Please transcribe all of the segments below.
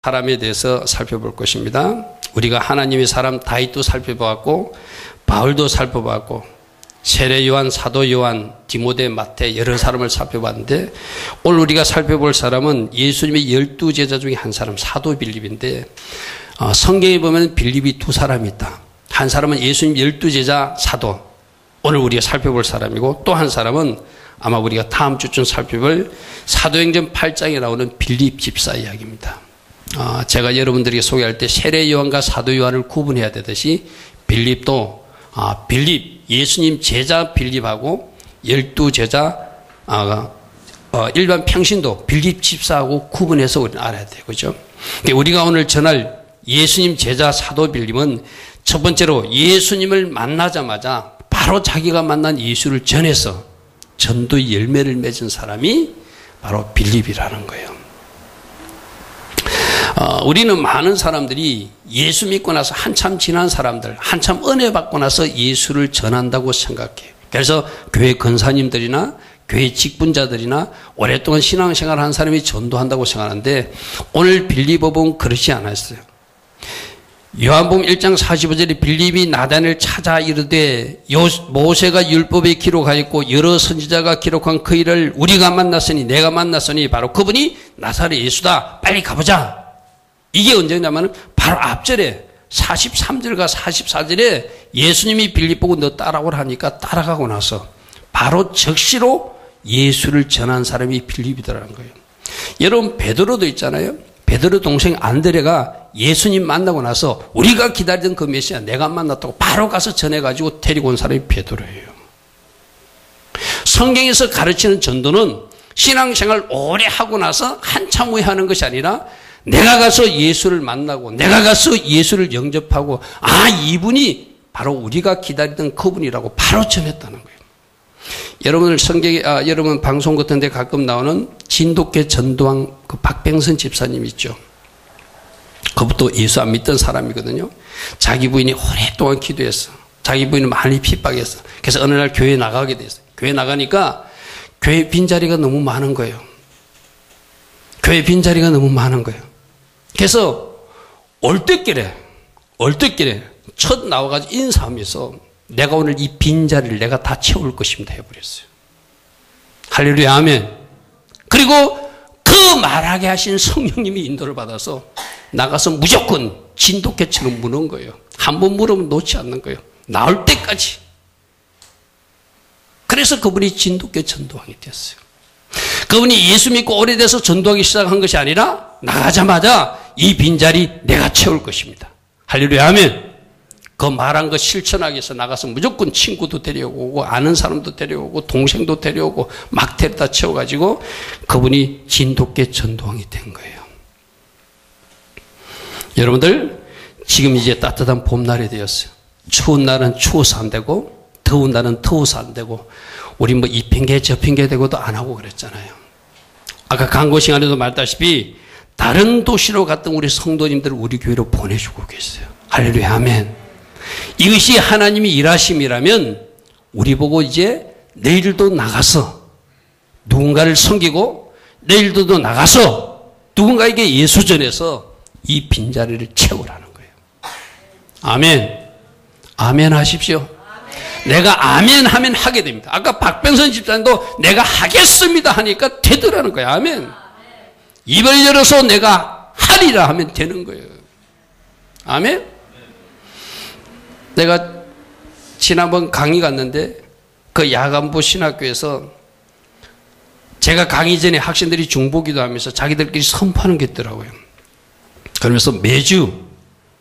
사람에 대해서 살펴볼 것입니다. 우리가 하나님의 사람 다윗도 살펴봤고 바울도 살펴봤고 세례 요한, 사도 요한, 디모데, 마태 여러 사람을 살펴봤는데 오늘 우리가 살펴볼 사람은 예수님의 12제자 중에 한 사람 사도 빌립인데 성경에 보면 빌립이 두 사람이 있다. 한 사람은 예수님 12제자 사도 오늘 우리가 살펴볼 사람이고 또 한 사람은 아마 우리가 다음 주쯤 살펴볼 사도행전 8장에 나오는 빌립 집사 이야기입니다. 제가 여러분들에게 소개할 때 세례 요한과 사도 요한을 구분해야 되듯이 빌립도 빌립 예수님 제자 빌립하고 12제자 일반 평신도 빌립 집사하고 구분해서 우리는 알아야 돼요. 그죠? 우리가 오늘 전할 예수님 제자 사도 빌립은 첫 번째로 예수님을 만나자마자 바로 자기가 만난 예수를 전해서 전도의 열매를 맺은 사람이 바로 빌립이라는 거예요. 우리는 많은 사람들이 예수 믿고 나서 한참 지난 사람들, 한참 은혜 받고 나서 예수를 전한다고 생각해요. 그래서 교회 권사님들이나 교회 직분자들이나 오랫동안 신앙생활을 한 사람이 전도한다고 생각하는데 오늘 빌립법은 그렇지 않았어요. 요한복음 1장 45절에 빌립이 나단을 찾아 이르되 모세가 율법에 기록하였고 여러 선지자가 기록한 그 일을 우리가 만났으니 내가 만났으니 바로 그분이 나사렛 예수다. 빨리 가보자. 이게 언제냐면 바로 앞절에 43절과 44절에 예수님이 빌립 보고 너 따라오라 하니까 따라가고 나서 바로 즉시로 예수를 전한 사람이 빌립이더라는 거예요. 여러분 베드로도 있잖아요. 베드로 동생 안드레가 예수님 만나고 나서 우리가 기다리던 그 메시아 내가 만났다고 바로 가서 전해가지고 데리고 온 사람이 베드로예요. 성경에서 가르치는 전도는 신앙생활 오래 하고 나서 한참 후에 하는 것이 아니라 내가 가서 예수를 만나고 내가 가서 예수를 영접하고 이분이 바로 우리가 기다리던 그분이라고 바로 전했다는 거예요. 여러분들 여러분 방송 같은 데 가끔 나오는 진돗개 전도왕 그 박병선 집사님 있죠. 그것도 예수 안 믿던 사람이거든요. 자기 부인이 오랫동안 기도했어. 자기 부인은 많이 핍박했어. 그래서 어느 날 교회에 나가게 됐어요. 교회 나가니까 교회 빈자리가 너무 많은 거예요. 교회 빈자리가 너무 많은 거예요. 그래서 얼떨결에 첫 나와가지고 인사하면서 내가 오늘 이 빈자리를 내가 다 채울 것입니다 해버렸어요. 할렐루야 아멘. 그리고 그 말하게 하신 성령님이 인도를 받아서 나가서 무조건 진돗개처럼 무는 거예요. 한 번 물으면 놓지 않는 거예요. 나올 때까지. 그래서 그분이 진돗개 전도왕이 됐어요. 그분이 예수 믿고 오래돼서 전도하기 시작한 것이 아니라 나가자마자 이 빈자리 내가 채울 것입니다. 할렐루야 아멘. 그 말한 거 실천하기 위해서 나가서 무조건 친구도 데려오고 아는 사람도 데려오고 동생도 데려오고 막 데려다 채워가지고 그분이 진돗개 전도왕이 된 거예요. 여러분들 지금 이제 따뜻한 봄날이 되었어요. 추운 날은 추워서 안 되고 더운 날은 더워서 안 되고 우리 뭐 이 핑계 저 핑계 대고도 안 하고 그랬잖아요. 아까 광고 시간에도 말했다시피 다른 도시로 갔던 우리 성도님들을 우리 교회로 보내주고 계세요. 할렐루야 아멘. 이것이 하나님이 일하심이라면 우리 보고 이제 내일도 나가서 누군가를 섬기고 내일도 나가서 누군가에게 예수 전해서 이 빈자리를 채우라는 거예요. 아멘. 아멘 하십시오. 아멘. 내가 아멘 하면 하게 됩니다. 아까 박병선 집사님도 내가 하겠습니다 하니까 되더라는 거예요. 아멘. 아멘. 입을 열어서 내가 하리라 하면 되는 거예요. 아멘. 내가 지난번 강의 갔는데 그 야간부 신학교에서 제가 강의 전에 학생들이 중보기도 하면서 자기들끼리 선포하는 게 있더라고요. 그러면서 매주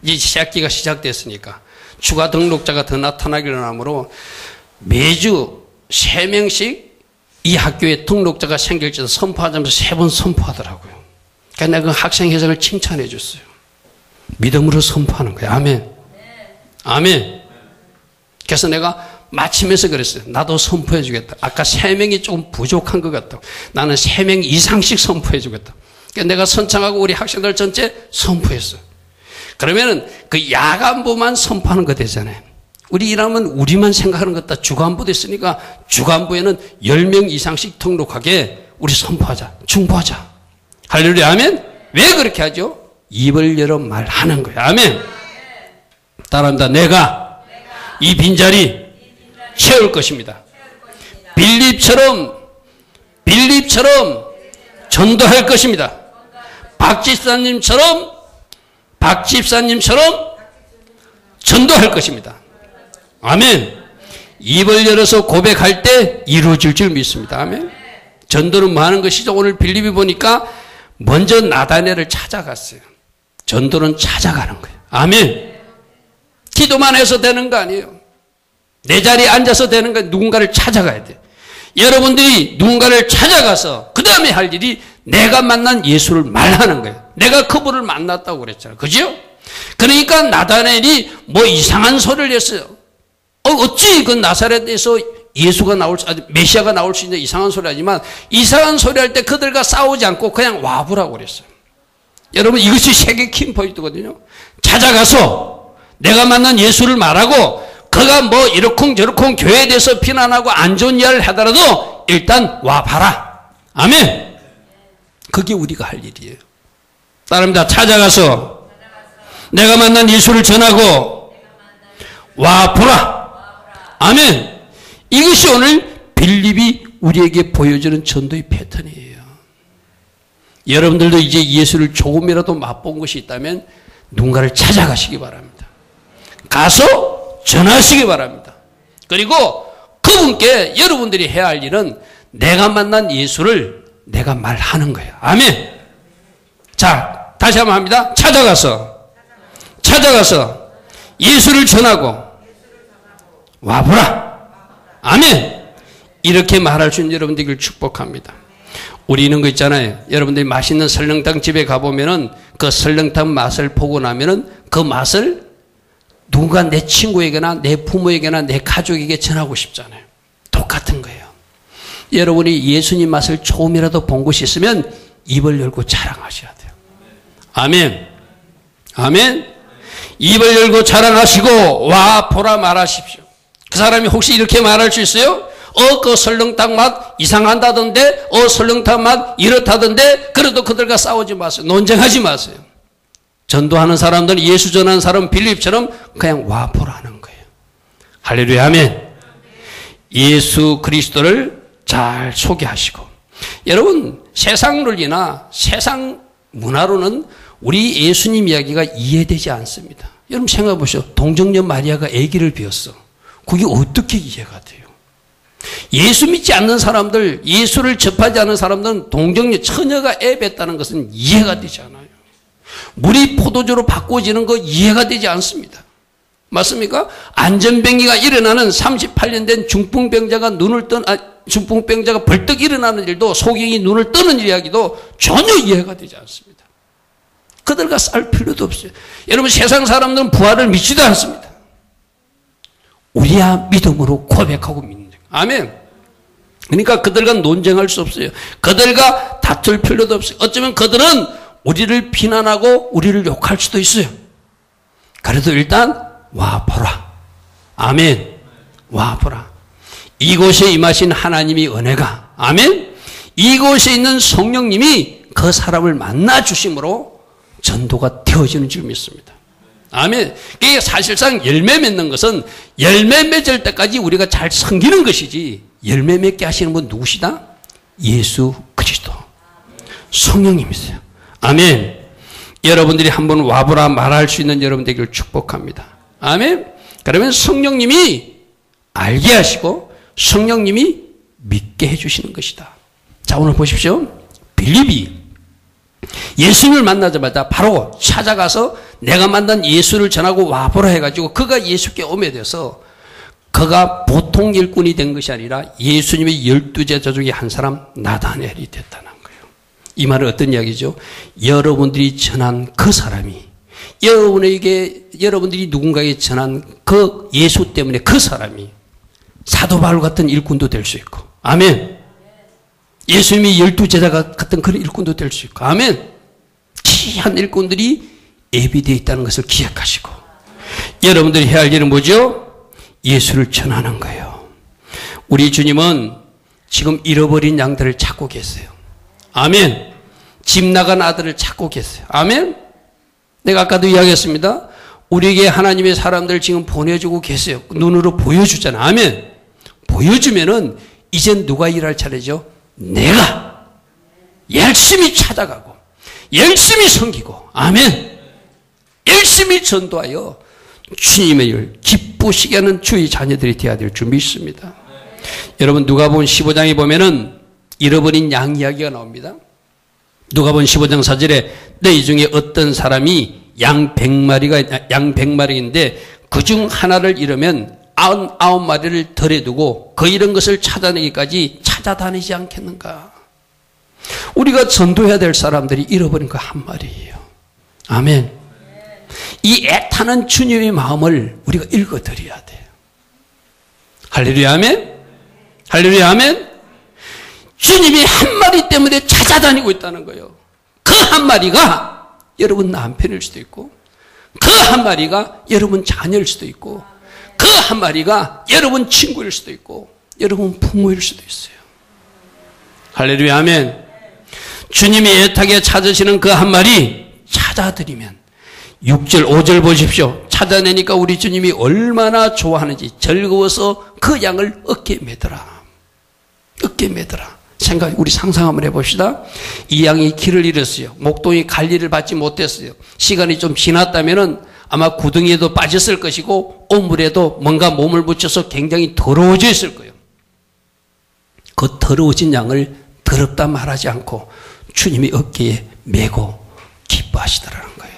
이제 시학기가 시작됐으니까 추가 등록자가 더 나타나기로 하므로 매주 3명씩 이 학교에 등록자가 생길지도 선포하자면서 3번 선포하더라고요. 그러니까 내가 그 학생 회장을 칭찬해 줬어요. 믿음으로 선포하는 거예요. 아멘. 아멘. 그래서 내가 마치면서 그랬어요. 나도 선포해 주겠다. 아까 3명이 조금 부족한 것 같다고. 나는 3명 이상씩 선포해 주겠다. 그러니까 내가 선창하고 우리 학생들 전체 선포했어요. 그러면은 그 야간부만 선포하는 거 되잖아요. 우리 일하면 우리만 생각하는 것 같다. 주간부 됐으니까 주간부에는 10명 이상씩 등록하게 우리 선포하자. 중보하자. 할렐루야 아멘. 왜 그렇게 하죠? 입을 열어 말하는 거예요. 아멘. 따라합니다. 내가 이 빈자리 채울 것입니다. 빌립처럼 전도할 것입니다. 박 집사님처럼 전도할 것입니다. 아멘. 입을 열어서 고백할 때 이루어질 줄 믿습니다. 아멘. 전도는 뭐 하는 것이죠? 오늘 빌립이 보니까 먼저 나다네를 찾아갔어요. 전도는 찾아가는 거예요. 아멘. 기도만 해서 되는 거 아니에요. 내 자리에 앉아서 되는 거, 누군가를 찾아가야 돼요. 여러분들이 누군가를 찾아가서 그 다음에 할 일이 내가 만난 예수를 말하는 거예요. 내가 그분을 만났다고 그랬잖아요. 그죠? 그러니까 나다넬이 뭐 이상한 소리를 했어요. 어찌 그 나사렛에서 예수가 메시아가 나올 수 있는 이상한 소리 하지만, 이상한 소리 할 때 그들과 싸우지 않고 그냥 와보라고 그랬어요. 여러분, 이것이 세계 킴 포인트거든요. 찾아가서 내가 만난 예수를 말하고, 그가 뭐 이러쿵저러쿵 교회에 대해서 비난하고 안 좋은 이야기를 하더라도 일단 와봐라. 아멘. 그게 우리가 할 일이에요. 따릅니다. 찾아가서 내가 만난 예수를 전하고 와보라. 아멘. 이것이 오늘 빌립이 우리에게 보여주는 전도의 패턴이에요. 여러분들도 이제 예수를 조금이라도 맛본 것이 있다면 누군가를 찾아가시기 바랍니다. 가서 전하시기 바랍니다. 그리고 그분께 여러분들이 해야 할 일은 내가 만난 예수를 내가 말하는 거예요. 아멘. 자, 다시 한번 합니다. 찾아가서 예수를 전하고 와보라. 아멘. 이렇게 말할 수 있는 여러분들을 축복합니다. 우리 있는 거 있잖아요. 여러분들이 맛있는 설렁탕 집에 가보면은 그 설렁탕 맛을 보고 나면은 그 맛을 누군가 내 친구에게나 내 부모에게나 내 가족에게 전하고 싶잖아요. 똑같은 거예요. 여러분이 예수님 맛을 조금이라도 본 곳이 있으면 입을 열고 자랑하셔야 돼요. 아멘. 아멘. 입을 열고 자랑하시고 와 보라 말하십시오. 그 사람이 혹시 이렇게 말할 수 있어요? 그 설렁탕 맛 이상한다던데, 설렁탕 맛 이렇다던데, 그래도 그들과 싸우지 마세요. 논쟁하지 마세요. 전도하는 사람들은, 예수 전하는 사람은 빌립처럼 그냥 와보라는 거예요. 할렐루야. 아멘. 예수 그리스도를 잘 소개하시고. 여러분, 세상 논리나 세상 문화로는 우리 예수님 이야기가 이해되지 않습니다. 여러분 생각해 보시오. 동정녀 마리아가 아기를 비웠어. 그게 어떻게 이해가 돼요? 예수 믿지 않는 사람들, 예수를 접하지 않는 사람들은 동정녀 처녀가 애 뱉다는 것은 이해가 되지 않아요. 물이 포도주로 바꿔지는 거 이해가 되지 않습니다. 맞습니까? 안전병기가 일어나는 38년 된 중풍병자가 중풍병자가 벌떡 일어나는 일도, 소경이 눈을 뜨는 이야기도 전혀 이해가 되지 않습니다. 그들과 싸울 필요도 없어요. 여러분, 세상 사람들은 부활을 믿지도 않습니다. 우리야 믿음으로 고백하고 믿는 거예요. 아멘. 그러니까 그들과 논쟁할 수 없어요. 그들과 다툴 필요도 없어요. 어쩌면 그들은 우리를 비난하고 우리를 욕할 수도 있어요. 그래도 일단 와보라. 아멘. 와보라. 이곳에 임하신 하나님이 은혜가, 아멘, 이곳에 있는 성령님이 그 사람을 만나 주심으로 전도가 되어지는 줄 믿습니다. 아멘. 이게 사실상 열매 맺는 것은 열매 맺을 때까지 우리가 잘 섬기는 것이지, 열매 맺게 하시는 분 누구시다? 예수 그리스도 성령님이세요. 아멘. 여러분들이 한번 와보라 말할 수 있는 여러분 되기를 축복합니다. 아멘. 그러면 성령님이 알게 하시고 성령님이 믿게 해주시는 것이다. 자, 오늘 보십시오. 빌립이 예수님을 만나자마자 바로 찾아가서 내가 만난 예수를 전하고 와보라 해가지고 그가 예수께 오게 돼서 그가 보통 일꾼이 된 것이 아니라 예수님의 12제자 중에 한 사람 나다넬이 됐다는 거예요. 이 말은 어떤 이야기죠? 여러분들이 전한 그 사람이, 여러분들이 누군가에게 전한 그 예수 때문에 그 사람이 사도 바울 같은 일꾼도 될 수 있고, 아멘. 예수님이 12제자가 같은 그런 일꾼도 될 수 있고, 아멘. 귀한 일꾼들이 예비되어 있다는 것을 기억하시고, 여러분들이 해야 할 일은 뭐죠? 예수를 전하는 거예요. 우리 주님은 지금 잃어버린 양들을 찾고 계세요. 아멘. 집 나간 아들을 찾고 계세요. 아멘. 내가 아까도 이야기했습니다. 우리에게 하나님의 사람들 지금 보내주고 계세요. 눈으로 보여주잖아. 아멘. 보여주면은 이젠 누가 일할 차례죠? 내가 열심히 찾아가고 열심히 섬기고 아멘. 열심히 전도하여 주님의 일 기쁘시게 하는 주의 자녀들이 되어야 될 줄 믿습니다. 여러분 누가복음 15장에 보면은 잃어버린 양 이야기가 나옵니다. 누가복음 15장 4절에 너희 중에 어떤 사람이 양 100마리인데 그중 하나를 잃으면 99마리를 덜에 두고 그 잃은 것을 찾아내기까지 찾아다니지 않겠는가. 우리가 전도해야 될 사람들이 잃어버린 거 한 마리예요. 아멘. 이 애타는 주님의 마음을 우리가 읽어드려야 돼요. 할렐루야 아멘. 할렐루야 아멘. 주님이 한 마리 때문에 찾아다니고 있다는 거예요. 그 한 마리가 여러분 남편일 수도 있고 그 한 마리가 여러분 자녀일 수도 있고 그 한 마리가 여러분 친구일 수도 있고 여러분 부모일 수도 있어요. 할렐루야 아멘. 주님이 애타게 찾으시는 그 한 마리 찾아드리면 6절 5절 보십시오. 찾아내니까 우리 주님이 얼마나 좋아하는지 즐거워서 그 양을 어깨에 매더라. 어깨에 매더라. 우리 상상 한번 해봅시다. 이 양이 길을 잃었어요. 목동이 관리를 받지 못했어요. 시간이 좀 지났다면은 아마 구덩이에도 빠졌을 것이고 오물에도 뭔가 몸을 붙여서 굉장히 더러워져 있을 거예요. 그 더러워진 양을 더럽다 말하지 않고 주님이 어깨에 메고 기뻐하시더라는 거예요.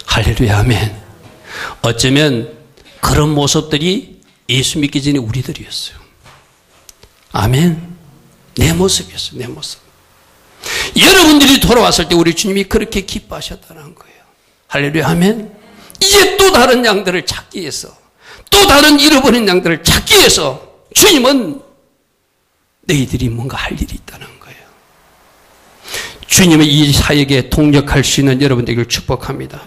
할렐루야 아멘. 어쩌면 그런 모습들이 예수 믿기 전에 우리들이었어요. 아멘. 내 모습이었어요. 내 모습. 여러분들이 돌아왔을 때 우리 주님이 그렇게 기뻐하셨다는 거예요. 할렐루야 아멘. 이제 또 다른 양들을 찾기 위해서 또 다른 잃어버린 양들을 찾기 위해서 주님은 너희들이 뭔가 할 일이 있다는 거예요. 주님의 이 사역에 동력할 수 있는 여러분 되기를 축복합니다.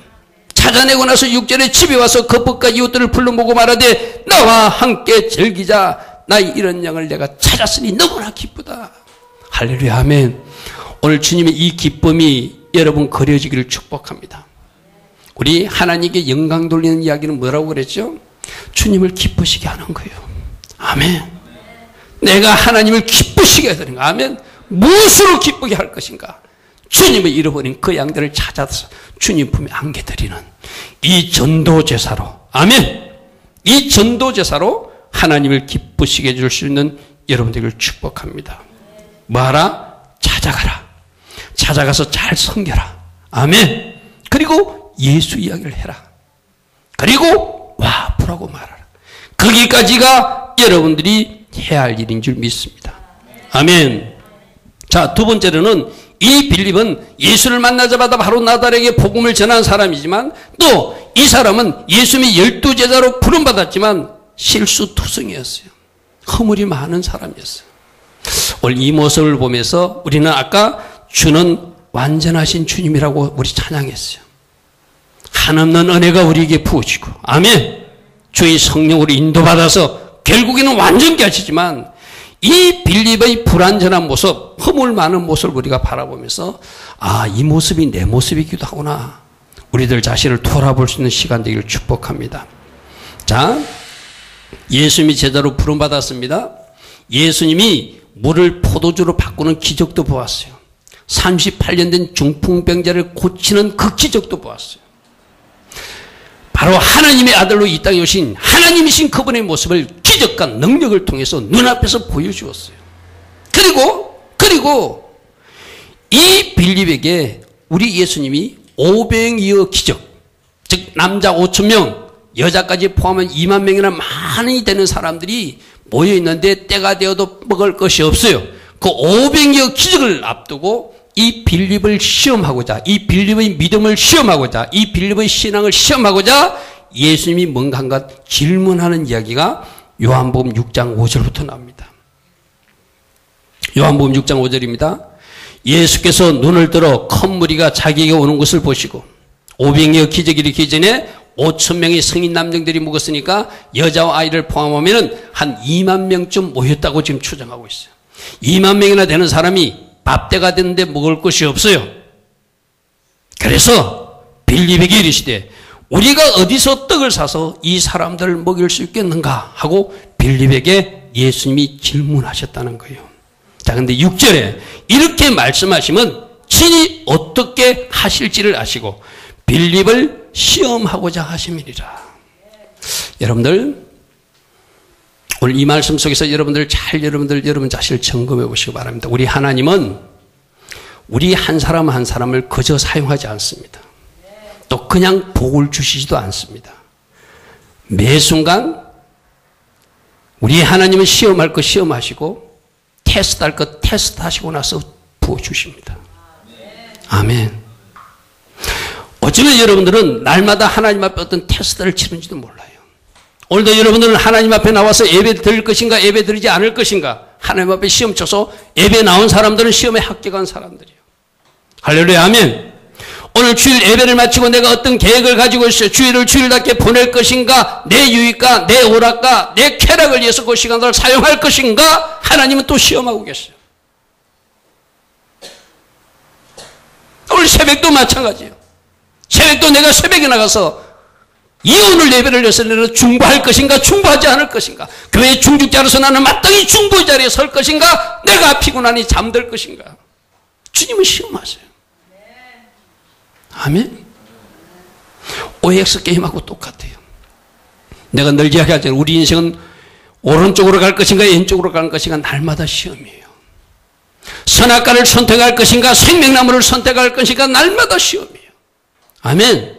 찾아내고 나서 6절에 집에 와서 그것과 이웃들을 불러 모고 말하되 나와 함께 즐기자. 나의 이런 양을 내가 찾았으니 너무나 기쁘다. 할렐루야 아멘. 오늘 주님의 이 기쁨이 여러분 거려지기를 축복합니다. 우리 하나님께 영광 돌리는 이야기는 뭐라고 그랬죠? 주님을 기쁘시게 하는 거예요. 아멘. 내가 하나님을 기쁘시게 해야 되는 거. 아멘. 무엇으로 기쁘게 할 것인가? 주님을 잃어버린 그 양들을 찾아서 주님 품에 안겨드리는 이 전도제사로. 아멘. 이 전도제사로 하나님을 기쁘시게 해줄 수 있는 여러분들을 축복합니다. 뭐하라? 찾아가라. 찾아가서 잘 섬겨라. 아멘. 그리고 예수 이야기를 해라. 그리고 와 보라고 말하라. 거기까지가 여러분들이 해야 할 일인 줄 믿습니다. 아멘. 자, 두 번째로는 이 빌립은 예수를 만나자마자 바로 나달에게 복음을 전한 사람이지만 또 이 사람은 예수님의 12제자로 부름받았지만 실수투성이었어요. 허물이 많은 사람이었어요. 오늘 이 모습을 보면서 우리는 아까 주는 완전하신 주님이라고 우리 찬양했어요. 한없는 은혜가 우리에게 부어지고 아멘. 주의 성령으로 인도받아서 결국에는 완전케 하시지만 이 빌립의 불완전한 모습, 허물 많은 모습을 우리가 바라보면서 아, 이 모습이 내 모습이기도 하구나. 우리들 자신을 돌아볼 수 있는 시간 되기를 축복합니다. 자, 예수님이 제자로 부름받았습니다. 예수님이 물을 포도주로 바꾸는 기적도 보았어요. 38년 된 중풍병자를 고치는 그 기적도 보았어요. 바로 하나님의 아들로 이 땅에 오신 하나님이신 그분의 모습을 기적과 능력을 통해서 눈앞에서 보여주었어요. 그리고 이 빌립에게 우리 예수님이 500여여 기적, 즉 남자 5,000명, 여자까지 포함한 2만 명이나 많이 되는 사람들이 모여 있는데 때가 되어도 먹을 것이 없어요. 그 500여 기적을 앞두고 이 빌립을 시험하고자, 이 빌립의 믿음을 시험하고자, 이 빌립의 신앙을 시험하고자 예수님이 뭔가 한가 질문하는 이야기가 요한복음 6장 5절부터 나옵니다. 요한복음 6장 5절입니다. 예수께서 눈을 들어 큰 무리가 자기에게 오는 것을 보시고 500여 기적이 일으키기 전에 5,000명의 성인 남정들이 묵었으니까 여자와 아이를 포함하면 한 2만 명쯤 모였다고 지금 추정하고 있어요. 2만 명이나 되는 사람이 밥때가 됐는데 먹을 것이 없어요. 그래서 빌립에게 이르시되 우리가 어디서 떡을 사서 이 사람들을 먹일 수 있겠는가 하고 빌립에게 예수님이 질문하셨다는 거예요. 자, 근데 6절에 이렇게 말씀하시면 친히 어떻게 하실지를 아시고 빌립을 시험하고자 하심이니라. 여러분들 오늘 이 말씀 속에서 여러분 자신을 점검해 보시기 바랍니다. 우리 하나님은 우리 한 사람 한 사람을 그저 사용하지 않습니다. 또 그냥 복을 주시지도 않습니다. 매 순간 우리 하나님은 시험할 것 시험하시고 테스트할 것 테스트하시고 나서 부어주십니다. 아멘. 어쩌면 여러분들은 날마다 하나님 앞에 어떤 테스트를 치는지도 몰라요. 오늘도 여러분들은 하나님 앞에 나와서 예배 드릴 것인가 예배 드리지 않을 것인가 하나님 앞에 시험 쳐서 예배 나온 사람들은 시험에 합격한 사람들이에요. 할렐루야 아멘. 오늘 주일 예배를 마치고 내가 어떤 계획을 가지고 있어요. 주일을 주일답게 보낼 것인가 내 유익과 내 오락과 내 쾌락을 위해서 그 시간을 사용할 것인가 하나님은 또 시험하고 계세요. 오늘 새벽도 마찬가지예요. 새벽도 내가 새벽에 나가서 이혼을 예배를 해서 내가 중보할 것인가 중보하지 않을 것인가 교회 중직자로서 나는 마땅히 중보의 자리에 설 것인가 내가 피곤하니 잠들 것인가 주님은 시험하세요. 아멘. OX 게임하고 똑같아요. 내가 늘 이야기하잖아요. 우리 인생은 오른쪽으로 갈 것인가 왼쪽으로 갈 것인가 날마다 시험이에요. 선악과를 선택할 것인가 생명나무를 선택할 것인가 날마다 시험이에요. 아멘.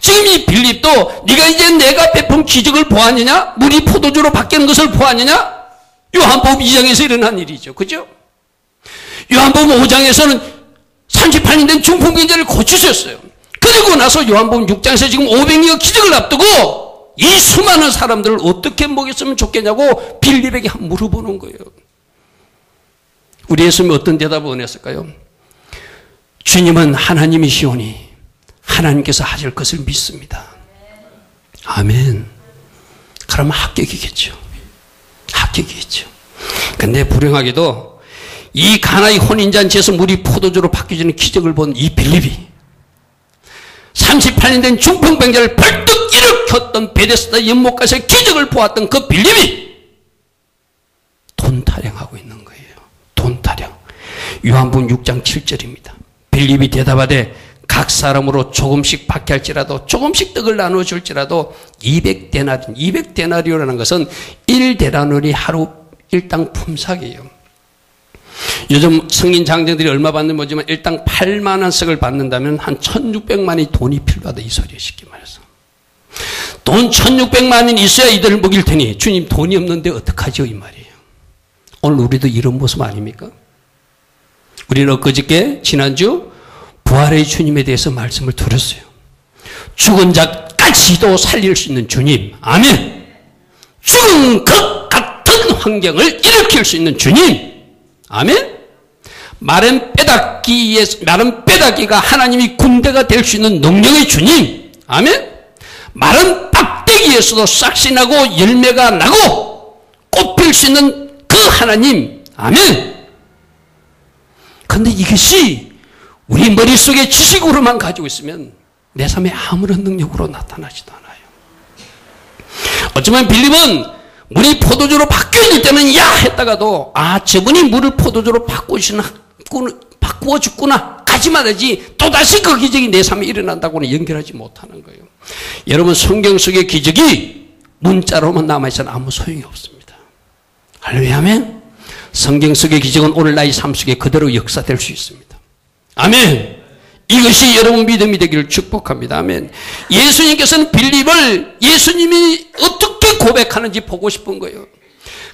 지금 이 빌립도 네가 이제 내가 베푼 기적을 보았느냐 물이 포도주로 바뀌는 것을 보았느냐 요한복음 2장에서 일어난 일이죠. 그죠? 요한복음 5장에서는 38년 된 중풍병자를 고치셨어요. 그리고 나서 요한복음 6장에서 지금 500여 기적을 앞두고 이 수많은 사람들을 어떻게 먹였으면 좋겠냐고 빌립에게 물어보는 거예요. 우리 예수님이 어떤 대답을 원했을까요? 주님은 하나님이시오니 하나님께서 하실 것을 믿습니다. 아멘. 그러면 합격이겠죠. 합격이겠죠. 근데 불행하게도 이 가나의 혼인잔치에서 물이 포도주로 바뀌어지는 기적을 본 이 빌립이 38년 된 중풍병자를 벌떡 일으켰던 베데스다 연못가에서 기적을 보았던 그 빌립이 돈 타령하고 있는 거예요. 돈 타령. 요한복음 6장 7절입니다. 빌립이 대답하되 각 사람으로 조금씩 박해할지라도 조금씩 떡을 나누어 줄지라도 200데나리오라는 것은 1데나리온이 하루 일당 품삯이에요. 요즘 성인 장정들이 얼마 받는 모지만 일당 8만 원씩을 받는다면 한 1600만이 돈이 필요하다 이 소리에 쉽게 말해서. 돈 1600만 원이 있어야 이들을 먹일 테니 주님 돈이 없는데 어떡하죠 이 말이에요. 오늘 우리도 이런 모습 아닙니까? 우리는 엊그저께 지난주 부활의 주님에 대해서 말씀을 들었어요. 죽은 자까지도 살릴 수 있는 주님. 아멘. 죽은 것 같은 환경을 일으킬 수 있는 주님. 아멘. 마른 빼닫기가 하나님이 군대가 될 수 있는 능력의 주님. 아멘. 마른 빡대기에서도 싹이 나고 열매가 나고 꽃 필 수 있는 그 하나님. 아멘. 그런데 이것이 우리 머릿속에 지식으로만 가지고 있으면 내 삶에 아무런 능력으로 나타나지도 않아요. 어쩌면 빌립은 물이 포도주로 바뀌어질 때는 야 했다가도 저분이 물을 포도주로 바꾸어 줬구나 가지 말아야지 또다시 그 기적이 내 삶에 일어난다고는 연결하지 못하는 거예요. 여러분 성경 속의 기적이 문자로만 남아있어는 아무 소용이 없습니다. 할렐루야 아멘. 성경 속의 기적은 오늘 나의 삶 속에 그대로 역사될 수 있습니다. 아멘. 이것이 여러분 믿음이 되기를 축복합니다. 아멘. 예수님께서는 빌립을 예수님이 어떻게 고백하는지 보고 싶은 거예요.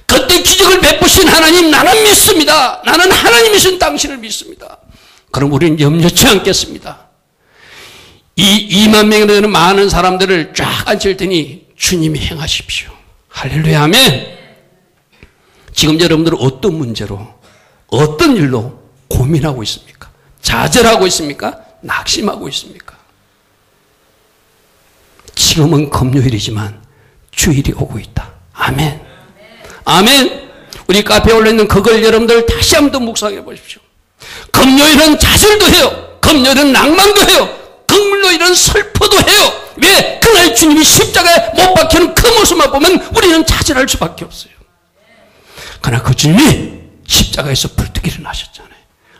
그때 기적을 베푸신 하나님 나는 믿습니다. 나는 하나님이신 당신을 믿습니다. 그럼 우리는 염려치 않겠습니다. 이 2만 명이 되는 많은 사람들을 쫙 앉힐 테니 주님이 행하십시오. 할렐루야 아멘. 지금 여러분들은 어떤 문제로 어떤 일로 고민하고 있습니까? 좌절하고 있습니까? 낙심하고 있습니까? 지금은 금요일이지만 주일이 오고 있다. 아멘. 아멘. 우리 카페에 올려있는 그걸 여러분들 다시 한번 묵상해 보십시오. 금요일은 좌절도 해요. 금요일은 낭만도 해요. 극물로 이런 슬퍼도 해요. 왜? 그날 주님이 십자가에 못 박히는 그 모습만 보면 우리는 좌절할 수밖에 없어요. 그러나 그 주님이 십자가에서 벌떡 일어나셨잖아요.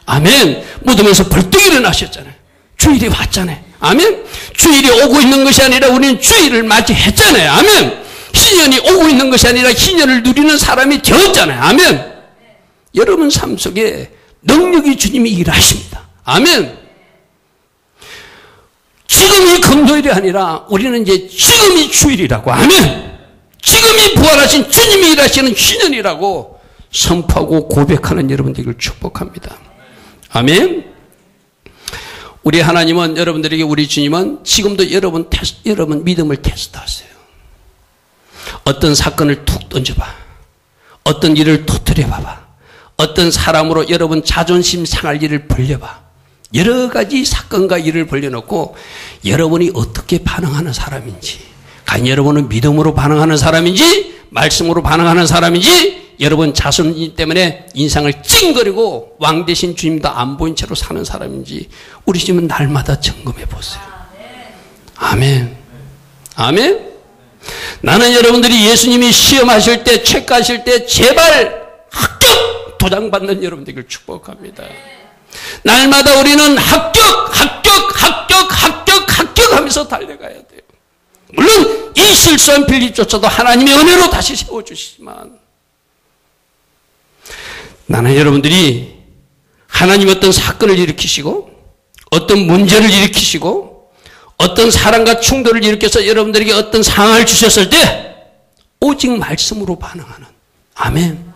아멘. 무덤에서 벌떡 일어나셨잖아요. 주일이 왔잖아요. 아멘. 주일이 오고 있는 것이 아니라 우리는 주일을 맞이했잖아요. 아멘. 희년이 오고 있는 것이 아니라 희년을 누리는 사람이 되었잖아요. 아멘. 여러분 삶 속에 능력이 주님이 일하십니다. 아멘. 지금이 금요일이 아니라 우리는 이제 지금이 주일이라고. 아멘. 지금이 부활하신 주님이 일하시는 희년이라고 선포하고 고백하는 여러분들을 축복합니다. 아멘. 우리 하나님은 여러분들에게 우리 주님은 지금도 여러분 믿음을 테스트하세요. 어떤 사건을 툭 던져봐. 어떤 일을 터뜨려봐봐. 어떤 사람으로 여러분 자존심 상할 일을 벌려봐. 여러 가지 사건과 일을 벌려놓고 여러분이 어떻게 반응하는 사람인지, 과연 여러분은 믿음으로 반응하는 사람인지 말씀으로 반응하는 사람인지, 여러분 자존심 때문에 인상을 찡거리고 왕 대신 주님도 안 보인 채로 사는 사람인지 우리 주님은 날마다 점검해 보세요. 아멘. 아멘. 나는 여러분들이 예수님이 시험하실 때, 체크하실 때 제발 합격 도장 받는 여러분들을 축복합니다. 날마다 우리는 합격 하면서 달려가야 돼요. 물론 이 실수한 빌립조차도 하나님의 은혜로 다시 세워주시지만, 나는 여러분들이 하나님 어떤 사건을 일으키시고 어떤 문제를 일으키시고 어떤 사람과 충돌을 일으켜서 여러분들에게 어떤 상황을 주셨을 때 오직 말씀으로 반응하는. 아멘.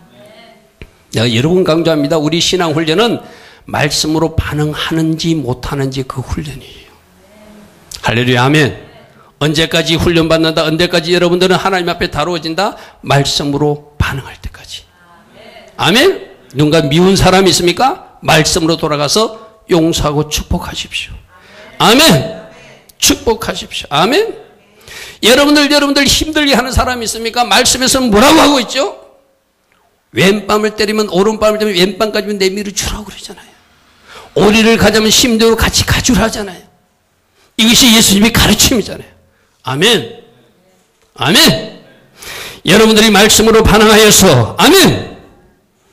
내가 여러 번 강조합니다. 우리 신앙 훈련은 말씀으로 반응하는지 못하는지 그 훈련이에요. 할렐루야. 아멘. 언제까지 훈련받는다? 언제까지 여러분들은 하나님 앞에 다루어진다? 말씀으로 반응할 때까지. 아멘. 누군가 미운 사람이 있습니까? 말씀으로 돌아가서 용서하고 축복하십시오. 아멘. 축복하십시오. 아멘. 여러분들 힘들게 하는 사람이 있습니까? 말씀에서는 뭐라고 하고 있죠? 왼밤을 때리면 오른밤을 때리면 왼밤까지 내밀어 주라고 그러잖아요. 오리를 가자면 심대로 같이 가주라 하잖아요. 이것이 예수님의 가르침이잖아요. 아멘. 아멘. 여러분들이 말씀으로 반응하여서, 아멘.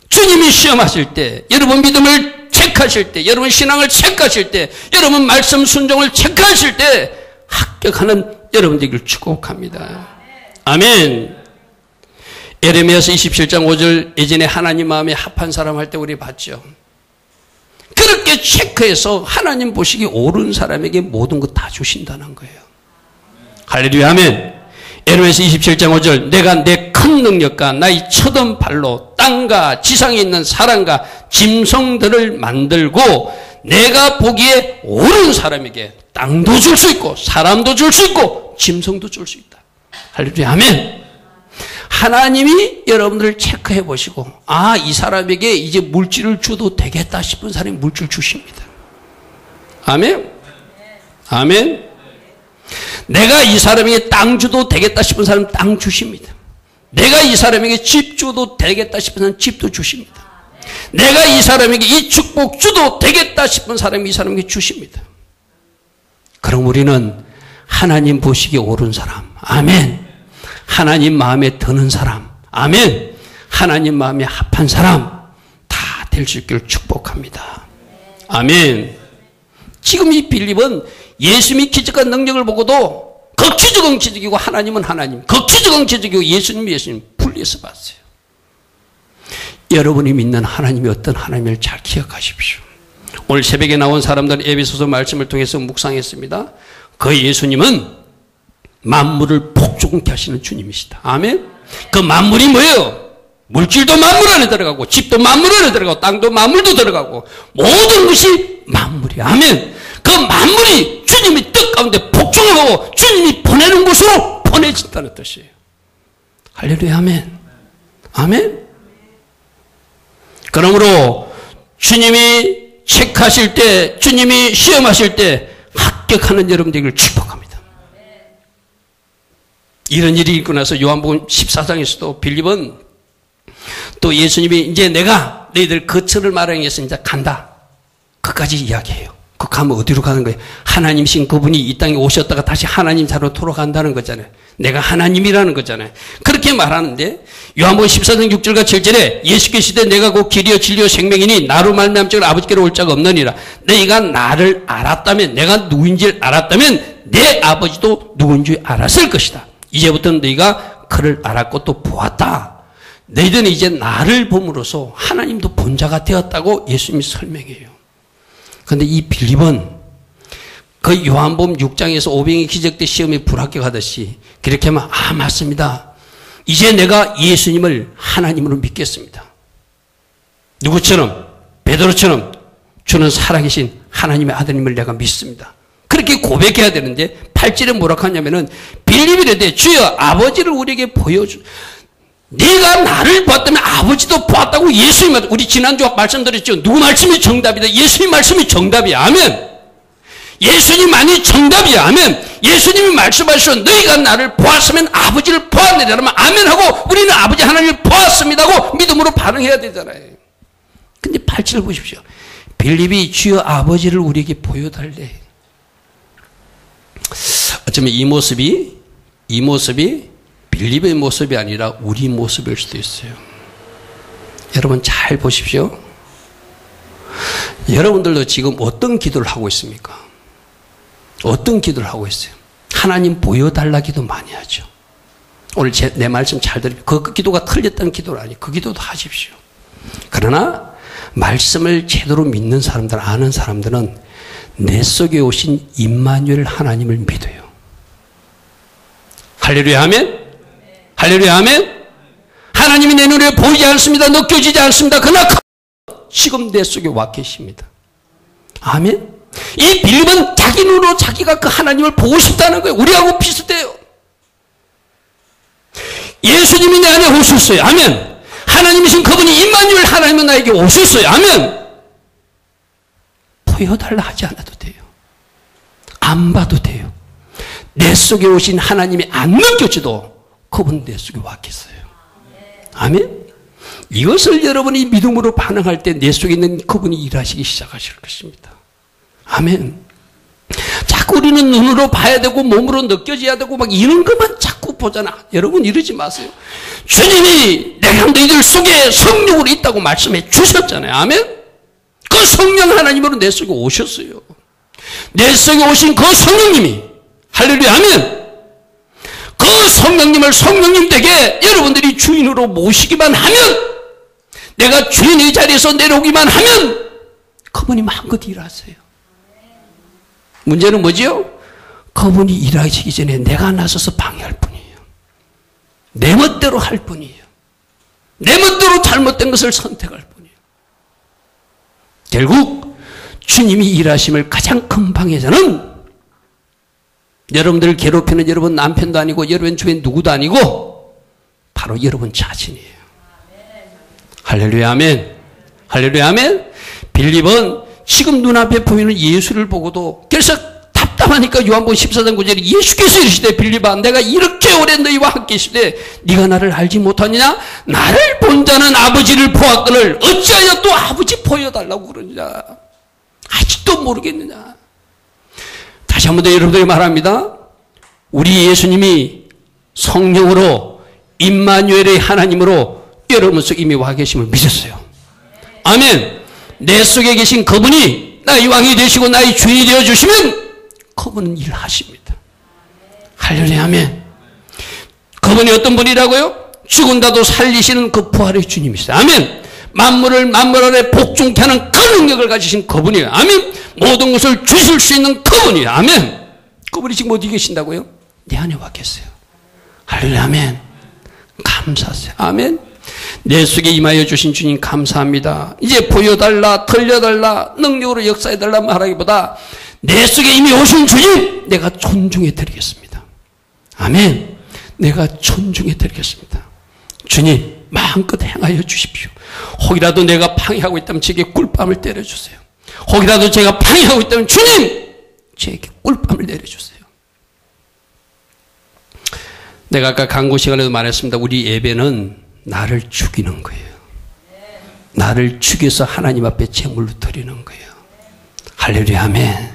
주님이 시험하실 때, 여러분 믿음을 체크하실 때, 여러분 신앙을 체크하실 때, 여러분 말씀 순종을 체크하실 때 합격하는 여러분들을 축복합니다. 아멘. 에레미야서 27장 5절, 예전에 하나님 마음에 합한 사람 할 때 우리 봤죠. 그렇게 체크해서 하나님 보시기 옳은 사람에게 모든 것 다 주신다는 거예요. 할렐루야. 아멘. 에레미야서 27장 5절, 내가 내 큰 능력과 나의 쳐든 발로 땅과 지상에 있는 사람과 짐승들을 만들고 내가 보기에 옳은 사람에게 땅도 줄 수 있고 사람도 줄 수 있고 짐승도 줄 수 있다. 할렐루야. 아멘. 하나님이 여러분들을 체크해 보시고, 아, 이 사람에게 이제 물질을 줘도 되겠다 싶은 사람이 물질 주십니다. 아멘. 아멘. 내가 이 사람에게 땅 줘도 되겠다 싶은 사람 땅 주십니다. 내가 이 사람에게 집 줘도 되겠다 싶은 사람 집도 주십니다. 내가 이 사람에게 이 축복 줘도 되겠다 싶은 사람이 이 사람에게 주십니다. 그럼 우리는 하나님 보시기에 옳은 사람, 아멘. 하나님 마음에 드는 사람, 아멘. 하나님 마음에 합한 사람 다 될 수 있기를 축복합니다. 아멘. 지금 이 빌립은 예수님이 기적과 능력을 보고도 극치적은 기적이고 하나님은 하나님, 극치적은 기적이고 예수님이 예수님 분리해서 봤어요. 여러분이 믿는 하나님이 어떤 하나님을 잘 기억하십시오. 오늘 새벽에 나온 사람들은 에베소서 말씀을 통해서 묵상했습니다. 그 예수님은 만물을 복종케 하시는 주님이시다. 아멘. 그 만물이 뭐예요? 물질도 만물 안에 들어가고 집도 만물 안에 들어가고 땅도 만물도 들어가고 모든 것이 만물이야. 아멘. 그 만물이 주님이 뜻 가운데 복종을 하고 주님이 보내는 곳으로 보내진다는 뜻이에요. 할렐루야. 아멘. 아멘. 그러므로 주님이 체크하실 때, 주님이 시험하실 때 합격하는 여러분들을 축복합니다. 이런 일이 있고 나서 요한복음 14장에서도 빌립은 또 예수님이 이제 내가 너희들 거처를 마련해서 이제 간다. 그까지 이야기해요. 그까지 가면 어디로 가는 거예요? 하나님이신 그분이 이 땅에 오셨다가 다시 하나님 자로 돌아간다는 거잖아요. 내가 하나님이라는 거잖아요. 그렇게 말하는데 요한복음 14장 6절과 7절에 예수께서 시대 내가 곧 길이요 진리요 생명이니 나로 말미암지 아버지께로 올 자가 없느니라. 너희가 나를 알았다면, 내가 누구인지를 알았다면 내 아버지도 누구인지 알았을 것이다. 이제부터는 너희가 그를 알았고 또 보았다. 너희들은 이제 나를 봄으로써 하나님도 본자가 되었다고 예수님이 설명해요. 그런데 이 빌립은 그 요한복음 6장에서 오병이 기적 때 시험에 불합격하듯이 그렇게 하면 맞습니다. 이제 내가 예수님을 하나님으로 믿겠습니다. 누구처럼? 베드로처럼 주는 살아계신 하나님의 아들님을 내가 믿습니다. 그렇게 고백해야 되는데 8절에 뭐라고 하냐면은 빌립이 이르되 주여 아버지를 우리에게 보여주. 네가 나를 보았다면 아버지도 보았다고 예수님, 우리 지난주 말씀드렸죠. 누구 말씀이 정답이다? 예수님 말씀이 정답이야. 아멘. 예수님만이 정답이야. 아멘. 예수님이 말씀하시고 너희가 나를 보았으면 아버지를 보았느니라 하면 아멘하고 우리는 아버지 하나님을 보았습니다고 믿음으로 반응해야 되잖아요. 근데 8절 보십시오. 빌립이 주여 아버지를 우리에게 보여달래. 어쩌면 이 모습이 빌립의 모습이 아니라 우리 모습일 수도 있어요. 여러분 잘 보십시오. 여러분들도 지금 어떤 기도를 하고 있습니까? 어떤 기도를 하고 있어요? 하나님 보여달라 기도 많이 하죠. 오늘 내 말씀 잘 들으면 그 기도가 틀렸다는 기도는 아니에요. 그 기도도 하십시오. 그러나 말씀을 제대로 믿는 사람들, 아는 사람들은 내 속에 오신 임마누엘 하나님을 믿어요. 할렐루야 아멘. 할렐루야 아멘. 하나님이 내 눈에 보이지 않습니다. 느껴지지 않습니다. 그러나 지금 내 속에 와 계십니다. 아멘. 이 빌립은 자기 눈으로 자기가 그 하나님을 보고 싶다는 거예요. 우리하고 비슷해요. 예수님이 내 안에 오셨어요. 아멘. 하나님이신 그분이 임마누엘 하나님은 나에게 오셨어요. 아멘. 보여달라 하지 않아도 돼요. 안 봐도 돼요. 내 속에 오신 하나님이 안 느껴져도 그분 내 속에 와 계세요. 아멘. 이것을 여러분이 믿음으로 반응할 때 내 속에 있는 그분이 일하시기 시작하실 것입니다. 아멘. 자꾸 우리는 눈으로 봐야 되고 몸으로 느껴져야 되고 막 이런 것만 자꾸 보잖아. 여러분 이러지 마세요. 주님이 내가 너희들 속에 성령으로 있다고 말씀해 주셨잖아요. 아멘. 그 성령 하나님으로 내 속에 오셨어요. 내 속에 오신 그 성령님이 할렐루야 아멘. 그 성령님을 성령님 댁에 여러분들이 주인으로 모시기만 하면, 내가 주인의 자리에서 내려오기만 하면 그분이 마음껏 일하세요. 문제는 뭐지요? 그분이 일하시기 전에 내가 나서서 방해할 뿐이에요. 내 멋대로 할 뿐이에요. 내 멋대로 잘못된 것을 선택할 뿐이에요. 결국 주님이 일하심을 가장 큰 방해자는 여러분들을 괴롭히는 여러분 남편도 아니고 여러분 주변 누구도 아니고 바로 여러분 자신이에요. 할렐루야 아멘. 할렐루야 아멘. 빌립은 지금 눈앞에 보이는 예수를 보고도 그래서 답답하니까 요한복음 14장 9절에 예수께서 이르시되 빌립아 내가 이렇게 오래 너희와 함께 있으되 네가 나를 알지 못하느냐? 나를 본 자는 아버지를 보았거늘 어찌하여 또 아버지 보여달라고 그러느냐? 아직도 모르겠느냐? 다시 한 번 더 여러분들에게 말합니다. 우리 예수님이 성령으로 임마누엘의 하나님으로 여러분 속에 이미 와 계심을 믿었어요. 아멘. 내 속에 계신 그분이 나의 왕이 되시고 나의 주인이 되어주시면 그분은 일하십니다. 할렐루야 아멘. 그분이 어떤 분이라고요? 죽은다도 살리시는 그 부활의 주님이시다. 아멘. 만물을 만물 아래 복종케 하는 그 능력을 가지신 그분이에요. 아멘. 모든 것을 주실 수 있는 그분이에요. 아멘. 그분이 지금 어디 계신다고요? 내 안에 와 계세요. 할렐루야 아멘. 감사하세요. 아멘. 내 속에 임하여 주신 주님 감사합니다. 이제 보여달라, 들려달라, 능력으로 역사해달라 말하기보다 내 속에 이미 오신 주님 내가 존중해 드리겠습니다. 아멘. 내가 존중해 드리겠습니다. 주님 마음껏 행하여 주십시오. 혹이라도 내가 방해하고 있다면 제게 꿀밤을 때려주세요. 혹이라도 제가 방해하고 있다면 주님 제게 꿀밤을 내려주세요. 내가 아까 강구 시간에도 말했습니다. 우리 예배는 나를 죽이는 거예요. 나를 죽여서 하나님 앞에 제물로 드리는 거예요. 할렐루야, 아멘.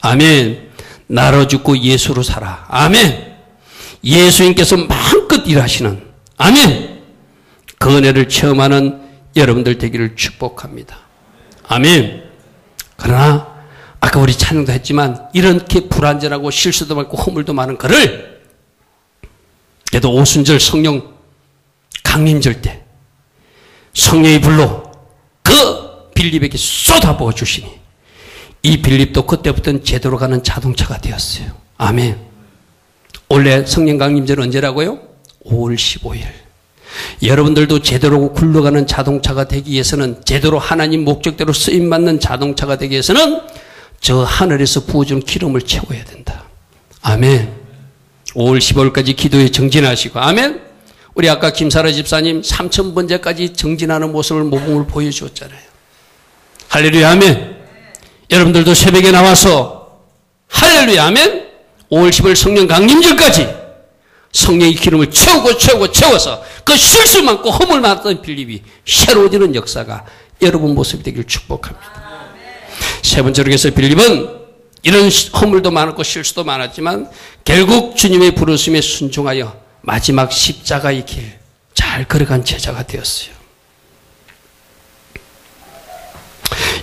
아멘. 나로 죽고 예수로 살아. 아멘. 예수님께서 마음껏 일하시는, 아멘. 그 은혜를 체험하는 여러분들 되기를 축복합니다. 아멘. 그러나 아까 우리 찬양도 했지만 이렇게 불완전하고 실수도 많고 허물도 많은 그를 그래도 오순절 성령 강림절 때 성령의 불로 그 빌립에게 쏟아부어 주시니 이 빌립도 그때부터는 제대로 가는 자동차가 되었어요. 아멘. 원래 성령 강림절은 언제라고요? 5월 15일. 여러분들도 제대로 굴러가는 자동차가 되기 위해서는, 제대로 하나님 목적대로 쓰임받는 자동차가 되기 위해서는 저 하늘에서 부어주는 기름을 채워야 된다. 아멘. 5월 15일까지 기도에 정진하시고, 아멘. 우리 아까 김사라 집사님 3000번째까지 정진하는 모습을 모범을 보여주었잖아요. 할렐루야, 아멘. 여러분들도 새벽에 나와서 할렐루야, 아멘. 5월 15일 성령 강림절까지 성령의 기름을 채워서 그 실수 많고 허물 많았던 빌립이 새로워지는 역사가 여러분 모습이 되길 축복합니다. 세 번째로 해서 빌립은 이런 허물도 많았고 실수도 많았지만 결국 주님의 부르심에 순종하여 마지막 십자가의 길 잘 걸어간 제자가 되었어요.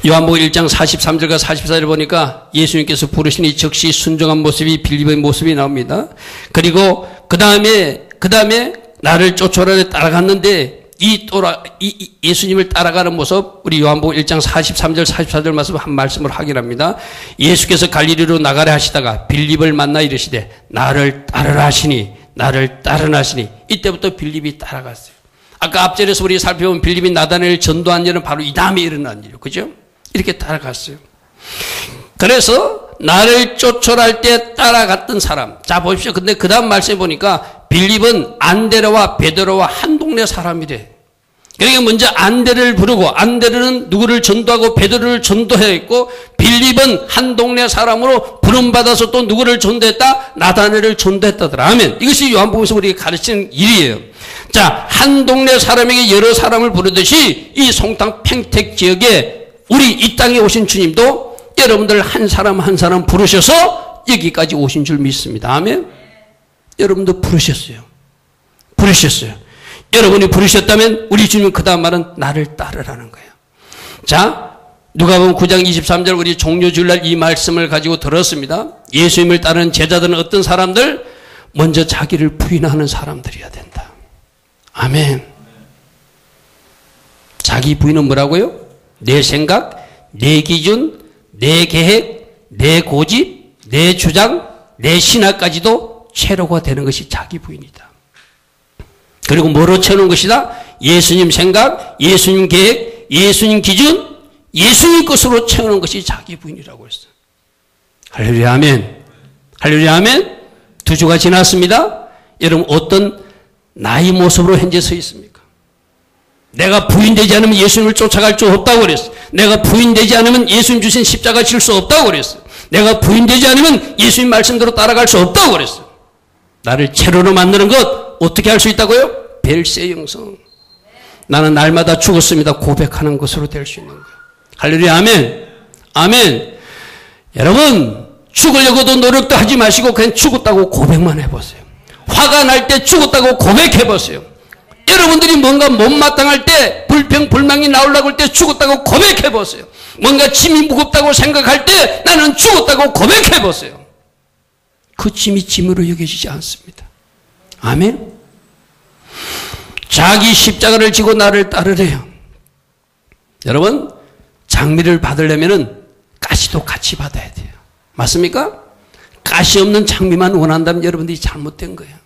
요한복음 1장 43절과 44절 보니까 예수님께서 부르시니 즉시 순종한 모습이 빌립의 모습이 나옵니다. 그리고 그 다음에 나를 쫓아오라 따라갔는데 예수님을 따라가는 모습, 우리 요한복음 1장 43절 44절 말씀 한 말씀을 확인합니다. 예수께서 갈릴리로 나가려 하시다가 빌립을 만나 이르시되 나를 따르라 하시니 이때부터 빌립이 따라갔어요. 아까 앞절에서 우리 살펴본 빌립이 나다나엘을 전도한 일은 바로 이 다음에 일어난 일이에요. 그죠? 이렇게 따라갔어요. 그래서 나를 쫓아갈 때 따라갔던 사람. 자, 보십시오. 근데 그 다음 말씀해 보니까 빌립은 안데레와 베드로와 한 동네 사람이래. 그러니까 먼저 안데레를 부르고, 안데레는 누구를 전도하고 베드로를 전도해야 했고, 빌립은 한 동네 사람으로 부름받아서 또 누구를 전도했다? 나다나엘을 전도했다더라. 아멘. 이것이 요한복음에서 우리에게 가르치는 일이에요. 자, 한 동네 사람에게 여러 사람을 부르듯이 이 송탄 평택 지역에 우리 이 땅에 오신 주님도 여러분들 한 사람 한 사람 부르셔서 여기까지 오신 줄 믿습니다. 아멘. 여러분도 부르셨어요. 여러분이 부르셨다면 우리 주님은 그 다음 말은 나를 따르라는 거예요. 자, 누가복음 9장 23절 우리 종료주일날 이 말씀을 가지고 들었습니다. 예수님을 따르는 제자들은 어떤 사람들? 먼저 자기를 부인하는 사람들이어야 된다. 아멘. 자기 부인은 뭐라고요? 내 생각, 내 기준, 내 계획, 내 고집, 내 주장, 내 신학까지도 채로가 되는 것이 자기 부인이다. 그리고 뭐로 채우는 것이다? 예수님 생각, 예수님 계획, 예수님 기준, 예수님 것으로 채우는 것이 자기 부인이라고 했어요. 할렐루야, 아멘. 할렐루야, 아멘. 2주가 지났습니다. 여러분 어떤 나의 모습으로 현재 서 있습니까? 내가 부인되지 않으면 예수님을 쫓아갈 수 없다고 그랬어요. 내가 부인되지 않으면 예수님 주신 십자가 질 수 없다고 그랬어요. 내가 부인되지 않으면 예수님 말씀대로 따라갈 수 없다고 그랬어요. 나를 채로로 만드는 것 어떻게 할 수 있다고요? 별세 영성. 나는 날마다 죽었습니다 고백하는 것으로 될 수 있는 거예요. 할렐루야, 아멘. 아멘. 여러분 죽으려고도 노력도 하지 마시고 그냥 죽었다고 고백만 해보세요. 화가 날 때 죽었다고 고백해보세요. 여러분들이 뭔가 못마땅할 때, 불평불만이 나오려고 할 때 죽었다고 고백해보세요. 뭔가 짐이 무겁다고 생각할 때 나는 죽었다고 고백해보세요. 그 짐이 짐으로 여겨지지 않습니다. 아멘. 자기 십자가를 지고 나를 따르래요. 여러분 장미를 받으려면 가시도 같이 받아야 돼요. 맞습니까? 가시 없는 장미만 원한다면 여러분들이 잘못된 거예요.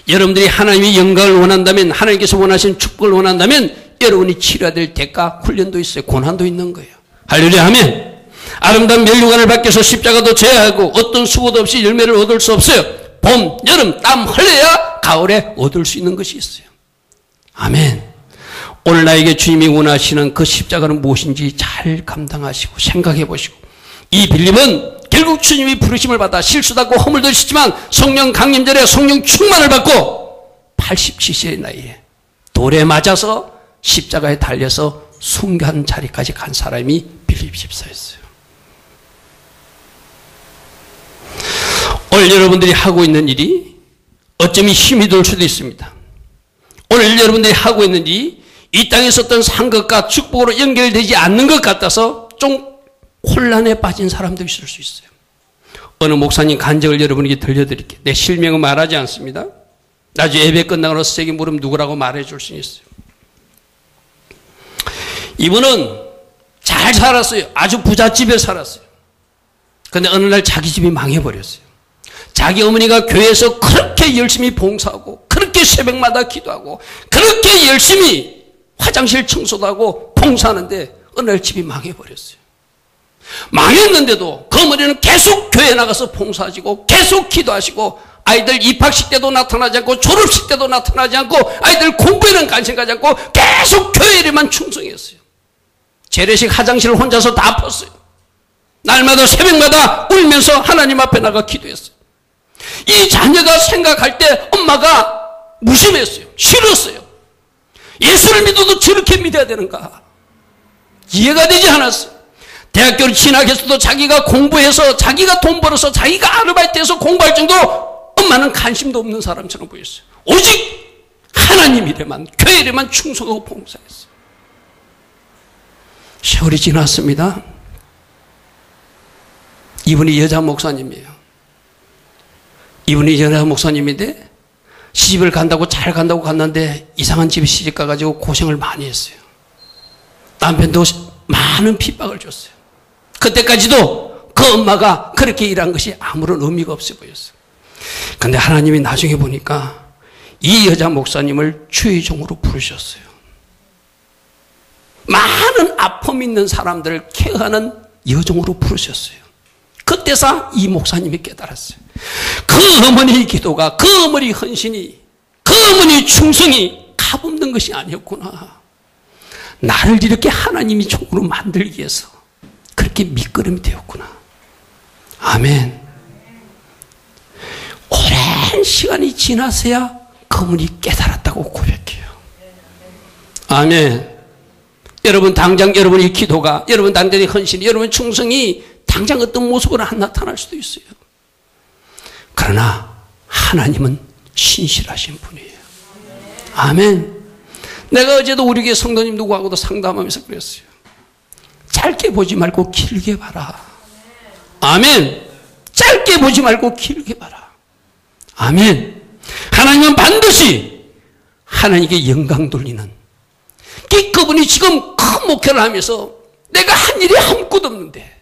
여러분들이 하나님의 영광을 원한다면, 하나님께서 원하시는 축복을 원한다면 여러분이 치러야 될 대가, 훈련도 있어요. 고난도 있는 거예요. 할렐루야, 아멘. 아름다운 멸류관을 밖에서 십자가도 져야 하고 어떤 수고도 없이 열매를 얻을 수 없어요. 봄, 여름, 땀 흘려야 가을에 얻을 수 있는 것이 있어요. 아멘. 오늘 나에게 주님이 원하시는 그 십자가는 무엇인지 잘 감당하시고 생각해 보시고, 이 빌립은 결국 주님이 부르심을 받아 실수도 하고 허물도 있었지만 성령 강림절에 성령 충만을 받고 87세의 나이에 돌에 맞아서 십자가에 달려서 순간 자리까지 간 사람이 빌립 집사였어요. 오늘 여러분들이 하고 있는 일이 어쩌면 힘이 들 수도 있습니다. 오늘 여러분들이 하고 있는 일이 이 땅에서 어떤 상급과 축복으로 연결되지 않는 것 같아서 좀 혼란에 빠진 사람도 있을 수 있어요. 어느 목사님 간증을 여러분에게 들려드릴게요. 내 실명은 말하지 않습니다. 나중에 예배 끝나고 나서 세게 물으면 누구라고 말해줄 수 있어요. 이분은 잘 살았어요. 아주 부잣집에 살았어요. 그런데 어느 날 자기 집이 망해버렸어요. 자기 어머니가 교회에서 그렇게 열심히 봉사하고 그렇게 새벽마다 기도하고 그렇게 열심히 화장실 청소도 하고 봉사하는데 어느 날 집이 망해버렸어요. 망했는데도 그 어머니는 계속 교회에 나가서 봉사하시고 계속 기도하시고 아이들 입학식 때도 나타나지 않고 졸업식 때도 나타나지 않고 아이들 공부에는 관심 가지 않고 계속 교회에만 충성했어요. 재래식 화장실을 혼자서 다 폈어요. 날마다 새벽마다 울면서 하나님 앞에 나가 기도했어요. 이 자녀가 생각할 때 엄마가 무심했어요. 싫었어요. 예수를 믿어도 저렇게 믿어야 되는가? 이해가 되지 않았어요. 대학교를 진학해서도 자기가 공부해서 자기가 돈 벌어서 자기가 아르바이트해서 공부할 정도로 엄마는 관심도 없는 사람처럼 보였어요. 오직 하나님이래만 교회에만 충성하고 봉사했어요. 세월이 지났습니다. 이분이 여자 목사님이에요. 이분이 여자 목사님인데 시집을 간다고 잘 간다고 갔는데 이상한 집에 시집 가가지고 고생을 많이 했어요. 남편도 많은 핍박을 줬어요. 그때까지도 그 엄마가 그렇게 일한 것이 아무런 의미가 없어 보였어요. 그런데 하나님이 나중에 보니까 이 여자 목사님을 주의 종으로 부르셨어요. 많은 아픔 있는 사람들을 케어하는 여종으로 부르셨어요. 그때서 이 목사님이 깨달았어요. 그 어머니의 기도가, 그 어머니의 헌신이, 그 어머니의 충성이 값없는 것이 아니었구나. 나를 이렇게 하나님이 종으로 만들기 위해서 그렇게 밑거름이 되었구나. 아멘. 오랜 시간이 지나서야 그분이 깨달았다고 고백해요. 아멘. 여러분 당장 여러분의 기도가, 여러분 당장의 헌신이, 여러분의 충성이 당장 어떤 모습으로 안 나타날 수도 있어요. 그러나 하나님은 신실하신 분이에요. 아멘. 내가 어제도 우리 교회 성도님 누구하고도 상담하면서 그랬어요. 짧게 보지 말고 길게 봐라. 아멘. 짧게 보지 말고 길게 봐라. 아멘. 하나님은 반드시 하나님께 영광 돌리는, 그분이 지금 큰 목회를 하면서 내가 한 일이 아무것도 없는데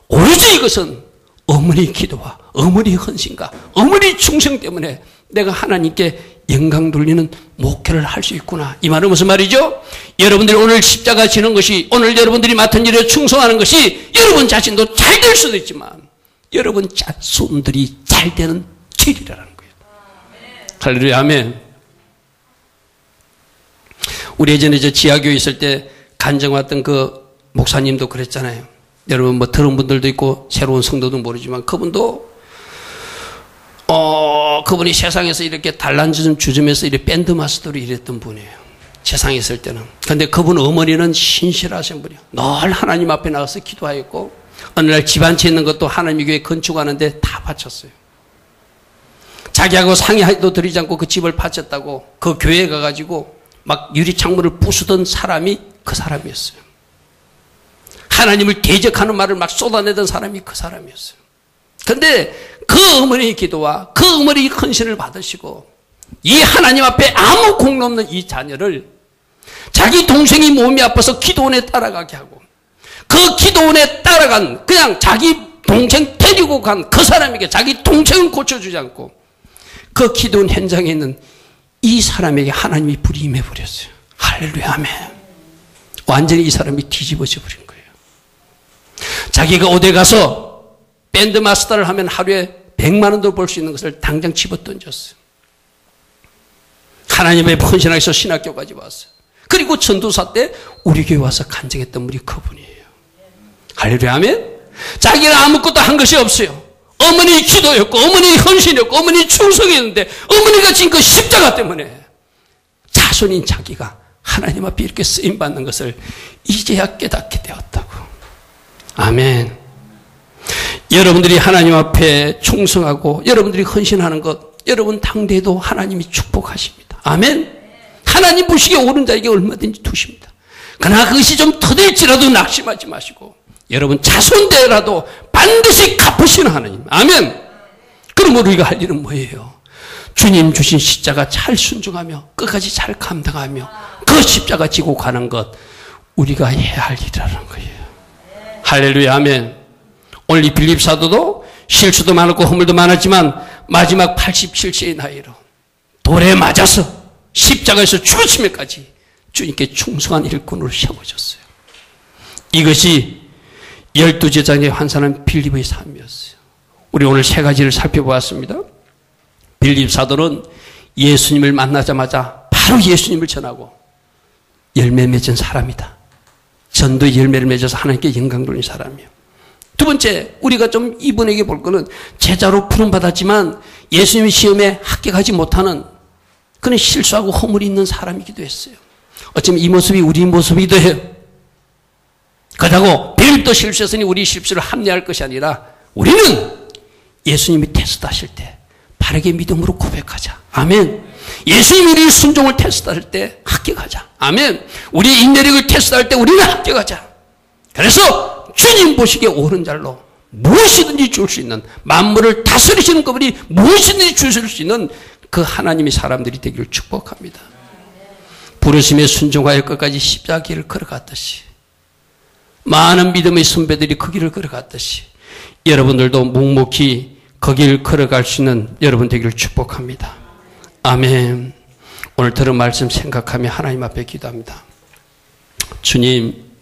오로지 이것은 어머니 기도와 어머니 헌신과 어머니 충성 때문에 내가 하나님께 영광 돌리는 목회를 할 수 있구나. 이 말은 무슨 말이죠? 여러분들이 오늘 십자가 지는 것이, 오늘 여러분들이 맡은 일에 충성하는 것이 여러분 자신도 잘 될 수도 있지만 여러분 자손들이 잘 되는 길이라는 거예요. 할렐루야. 아멘. 우리 예전에 지하교회 있을 때 간증 왔던 그 목사님도 그랬잖아요. 여러분 뭐 들은 분들도 있고 새로운 성도도 모르지만 그분도 그분이 세상에서 이렇게 달란주점 주점에서 이렇게 밴드 마스터로 일했던 분이에요. 세상에 있을 때는. 근데 그분 어머니는 신실하신 분이에요. 늘 하나님 앞에 나가서 기도하였고 어느 날 집 한 채 있는 것도 하나님 교회 건축하는데 다 바쳤어요. 자기하고 상의도 드리지 않고 그 집을 바쳤다고 그 교회에 가가지고 막 유리창문을 부수던 사람이 그 사람이었어요. 하나님을 대적하는 말을 막 쏟아내던 사람이 그 사람이었어요. 그런데 그 어머니의 기도와 그 어머니의 헌신을 받으시고 이 하나님 앞에 아무 공로 없는 이 자녀를 자기 동생이 몸이 아파서 기도원에 따라가게 하고 그 기도원에 따라간 그냥 자기 동생 데리고 간 그 사람에게 자기 동생은 고쳐주지 않고 그 기도원 현장에 있는 이 사람에게 하나님이 불이 임해버렸어요. 할렐루야. 아멘. 완전히 이 사람이 뒤집어져 버린 거예요. 자기가 어디 가서 밴드 마스터를 하면 하루에 100만 원도 벌 수 있는 것을 당장 집어던졌어요. 하나님의 헌신하게서 신학교까지 왔어요. 그리고 전도사 때 우리 교회 와서 간증했던 분이 그분이에요. 할렐루야. 아멘. 자기는 아무것도 한 것이 없어요. 어머니 기도였고 어머니 헌신이었고 어머니 충성이었는데 어머니가 진 그 십자가 때문에 자손인 자기가 하나님 앞에 이렇게 쓰임받는 것을 이제야 깨닫게 되었다고. 아멘. 여러분들이 하나님 앞에 충성하고 여러분들이 헌신하는 것, 여러분 당대도 하나님이 축복하십니다. 아멘. 하나님 보시기에 옳은 자에게 얼마든지 두십니다. 그러나 그것이 좀 더될지라도 낙심하지 마시고 여러분 자손되라도 반드시 갚으시는 하나님. 아멘. 그럼 우리가 할 일은 뭐예요? 주님 주신 십자가 잘 순종하며 끝까지 잘 감당하며 그 십자가 지고 가는 것, 우리가 해야 할 일이라는 거예요. 할렐루야. 아멘. 오늘 이 빌립 사도도 실수도 많았고 허물도 많았지만 마지막 87세의 나이로 돌에 맞아서 십자가에서 죽으시면까지 주님께 충성한 일꾼으로 세워졌어요. 이것이 12제자에 환산한 빌립의 삶이었어요. 우리 오늘 세 가지를 살펴보았습니다. 빌립 사도는 예수님을 만나자마자 바로 예수님을 전하고 열매 맺은 사람이다. 전도의 열매를 맺어서 하나님께 영광 돌린 사람이에요. 두 번째, 우리가 좀 이분에게 볼 거는 제자로 부름받았지만 예수님의 시험에 합격하지 못하는 그는 실수하고 허물이 있는 사람이기도 했어요. 어쩌면 이 모습이 우리 모습이기도 해요. 그렇다고 빌립도 실수했으니 우리 실수를 합리할 것이 아니라 우리는 예수님이 테스트하실 때 바르게 믿음으로 고백하자. 아멘. 예수님이 우리 순종을 테스트할 때 합격하자. 아멘. 우리 인내력을 테스트할 때 우리는 합격하자. 그래서 주님 보시기에 옳은 자로 무엇이든지 줄 수 있는, 만물을 다스리시는 그분이 무엇이든지 주실 수 있는 그 하나님의 사람들이 되기를 축복합니다. 부르심에 순종하여 끝까지 십자가 길을 걸어갔듯이, 많은 믿음의 선배들이 그 길을 걸어갔듯이 여러분들도 묵묵히 그 길을 걸어갈 수 있는 여러분 되기를 축복합니다. 아멘. 오늘 들은 말씀 생각하며 하나님 앞에 기도합니다. 주님,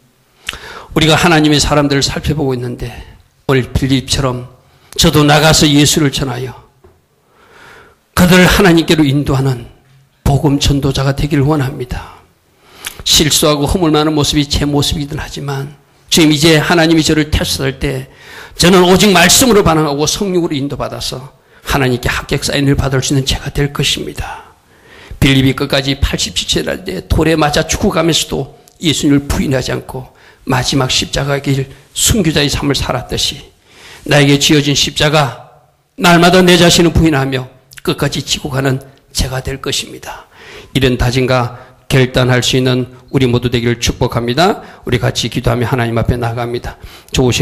우리가 하나님의 사람들을 살펴보고 있는데 오늘 빌립처럼 저도 나가서 예수를 전하여 그들을 하나님께로 인도하는 복음 전도자가 되기를 원합니다. 실수하고 허물 많은 모습이 제 모습이긴 하지만 주님, 이제 하나님이 저를 테스트할 때 저는 오직 말씀으로 반응하고 성령으로 인도받아서 하나님께 합격 사인을 받을 수 있는 제가 될 것입니다. 빌립이 끝까지 87세라 때 돌에 맞아 죽어가면서도 예수님을 부인하지 않고 마지막 십자가의 길 순교자의 삶을 살았듯이 나에게 지어진 십자가 날마다 내 자신을 부인하며 끝까지 지고 가는 제가 될 것입니다. 이런 다짐과 결단할 수 있는 우리 모두 되기를 축복합니다. 우리 같이 기도하며 하나님 앞에 나아갑니다. 좋으신